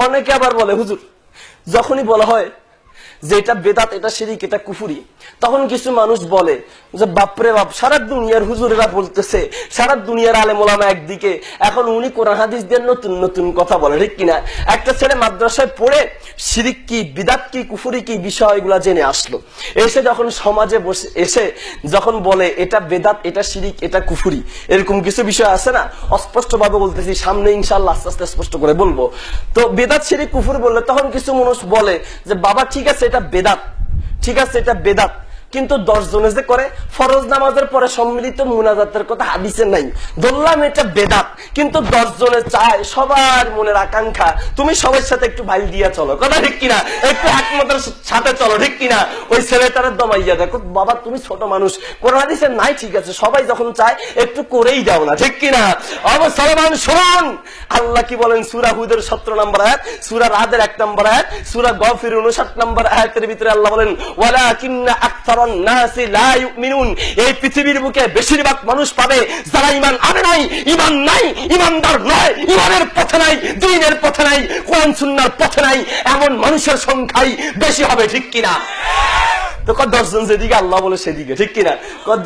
অনেকে আবার বলে হুজুর, যখনই বলা হয় যে এটা বেদাত, এটা শিরিক, এটা কুফরি, তখন কিছু মানুষ বলে যে বাপরে বাপ, সারা দুনিয়ার হুজুরেরা বলতেছে, সারা দুনিয়ার আলেম ওলামা একদিকে, এখন উনি কোরআন হাদিস দিয়ে নতুন নতুন কথা বলে, ঠিক কিনা? একটা ছেলে মাদ্রাসায় পড়ে শিরিক কি, বিদাত কি, কুফরি কি বিষয়গুলা জেনে আসলো, এসে যখন সমাজে বসে এসে যখন বলে এটা বেদাত, এটা শিরিক, এটা কুফরি, এরকম কিছু বিষয় আছে না, অস্পষ্ট ভাবে বলতেছি, সামনে ইনশাআল্লাহ আস্তে আস্তে স্পষ্ট করে বলবো। তো বেদাত শিরিক কুফরি বললে তখন কিছু মানুষ বলে যে বাবা ঠিক আছে এটা বেদাত, ঠিক আছে এটা বেদাত, কিন্তু 10 জনে যে করে ফরজ নামাজের পরে সম্মিলিত মুনাজাতের কথা হাদিসে নাই, ধরলাম এটা বেদাত, কিন্তু 10 জনে চায়, সবার মনের আকাঙ্ক্ষা তুমি সবার সাথে একটু ভাইল দিয়া চলো, কথা ঠিক কিনা, একটু একমতের সাথে চলো, ঠিক কিনা? ওই ছেলেটারে দমাইয়া দেখো, বাবা তুমি ছোট মানুষ, কোরআন হাদিসে নাই, ঠিক আছে, সবাই যখন চায় একটু করেই দাও না, ঠিক কিনা? মুসলমান শুনুন, আল্লাহ কি বলেন সূরা হুদের 17 নম্বর আয়াত, সূরা রাদের 1 নম্বর আয়াত, সূরা গফির 59 নম্বর আয়াতের ভিতরে আল্লাহ বলেন ওয়ালাকিন্না আকতারান নাসি লা ইউমিনুন, এই পৃথিবীর বুকে বেশিরভাগ মানুষ পাবে যারা ঈমান আনে নাই, ঈমান নাই, ঈমানদার নয়, ঈমানের পথে নাই, দ্বীনের পথে নাই, কোরআন সুন্নাহর পথে নাই, এমন মানুষের সংখ্যাই বেশি হবে, ঠিক কিনা? তো 10 জন যেদিকে আল্লাহ বলে সেদিকে, ঠিক কিনা?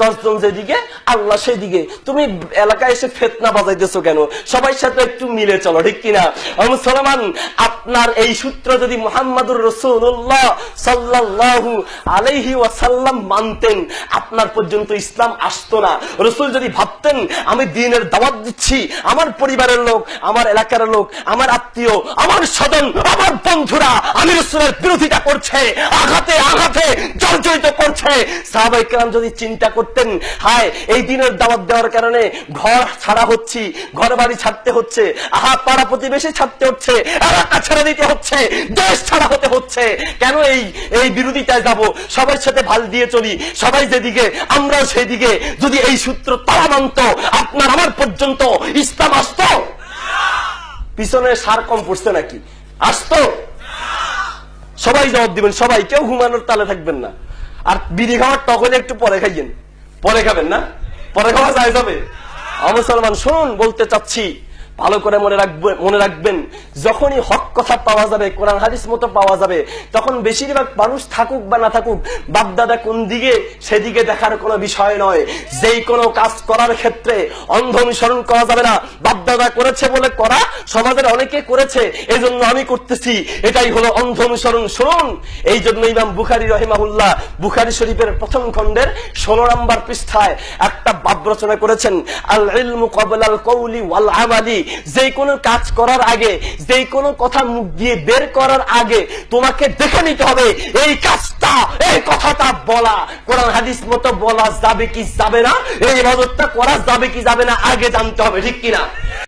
10 জন যেদিকে আল্লাহ সেদিকে। তুমি এলাকায় এসে ফিতনা বাজাইতেছো কেন? সবাই সাথে একটু মিলে চলো, ঠিক কিনা? মুসলমান, আপনার এই সূত্র যদি মুহাম্মদুর রাসূলুল্লাহ সাল্লাল্লাহু আলাইহি ওয়াসাল্লাম মানতেন, আপনার পর্যন্ত ইসলাম আসতো না। রাসূল যদি ভাবতেন আমি দ্বীনের দাওয়াত দিচ্ছি, আমার পরিবারের লোক, আমার এলাকার লোক, আমার আত্মীয়, আমার স্বজন, আমার বন্ধুরা আমি রাসূলের বিরোধিতা করছে, আঘাতে আঘাতে জর্জরিত করছে, সাহাবায়ে কেরাম যদি চিন্তা করতেন হায় এই দ্বীনের দাওয়াত দেওয়ার কারণে ঘর ছাড়া হচ্ছে, ঘর বাড়ি ছাড়তে হচ্ছে, পাড়া প্রতিবেশী ছাড়তে হচ্ছে, এলাকা ছেড়ে দিতে হচ্ছে, দেশ ছাড়া হতে হচ্ছে, কেন এই বিরোধিতায় যাব? সবার সাথে ভাল দিয়ে চলি, সবাই যেদিকে আমরাও সেদিকে। যদি এই সূত্র তারা মানত, আপনার আমার পর্যন্ত ইসলাম আসতো? পিছনে সার কম পড়ছে নাকি? আসতো? সবাই জবাব দিবেন, সবাই, কেউ ঘুমানোর তালে থাকবেন না। আর বিড়ি খাওয়ার তখন একটু পরে খাইয়েন, পরে খাবেন না, পরে খাওয়া যায় যাবে? মুসলমান শুনুন, বলতে চাচ্ছি ভালো করে মনে রাখবেন, যখনই হক কথা পাওয়া যাবে, কোরআন হাদিস মতো পাওয়া যাবে, তখন বেশিরভাগ মানুষ থাকুক বা না থাকুক, বাপদাদা কোন দিকে সেদিকে দেখার কোনো বিষয় নয়। যেই কোনো কাজ করার ক্ষেত্রে অন্ধ অনুসরণ করা যাবে না। বাপদাদা করেছে বলে করা, সমাজের অনেকে করেছে এই জন্য আমি করতেছি, এটাই হলো অন্ধ অনুসরণ। শুনুন, এই জন্য ইমাম বুখারী রাহিমাহুল্লাহ বুখারী শরীফের 1ম খণ্ডের 16 নম্বর পৃষ্ঠায় একটা বাব রচনা করেছেন, আল ইলমু ক্বাবলাল কওলি ওয়াল আমালি। যে কোনো কাজ করার আগে, যে কোনো কথা মুখ দিয়ে বের করার আগে তোমাকে দেখে নিতে হবে এই কাজটা, এই কথাটা বলা কোরআন হাদিস মতো বলা যাবে কি যাবে না, এই ইবাদতটা করা যাবে কি যাবে না, আগে জানতে হবে, ঠিক কিনা?